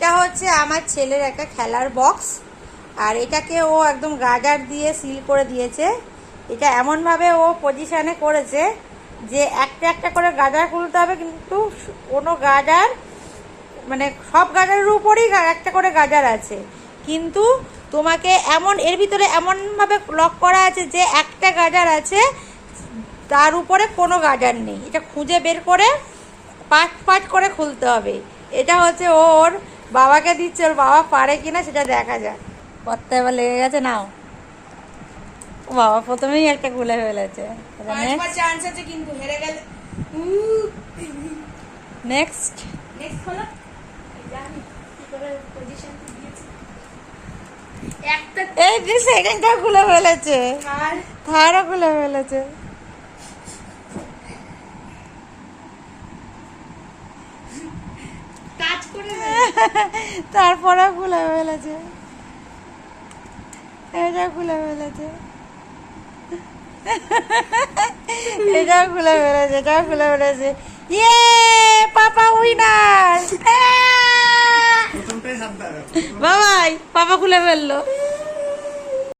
এটা হচ্ছে আমার ছেলের একটা খেলার বক্স, আর এটাকে ও একদম গাজার দিয়ে সিল করে দিয়েছে। এটা এমনভাবে ও পজিশানে করেছে যে একটা একটা করে গাজার খুলতে হবে, কিন্তু কোনো গাজার মানে সব গাজারের উপরেই একটা করে গাজার আছে, কিন্তু তোমাকে এমন এর ভিতরে এমনভাবে লক করা আছে যে একটা গাজার আছে, তার উপরে কোনো গাজার নেই। এটা খুঁজে বের করে পাট পাট করে খুলতে হবে। এটা হচ্ছে ওর বাবাকে দিচ্ছে, ওর বাবা পারে কিনা সেটা দেখা যায়। পড়তে এবার লেগে গেছে, নাও। ও বাবা প্রথমেই একটা খুলে ফেলেছে। নেক্সট এই যে সেকেন্ডটা খুলে ফেলেছে, থার্ডও খুলে ফেলেছে। তারপরেও খুলে ফেলেছে, এটা খুলে ফেলেছে, এটাও খুলে ফেলেছে, এটাও খুলে ফেলেছে। ইয়ে পাপা উইনার! বাবাই পাপা খুলে ফেললো।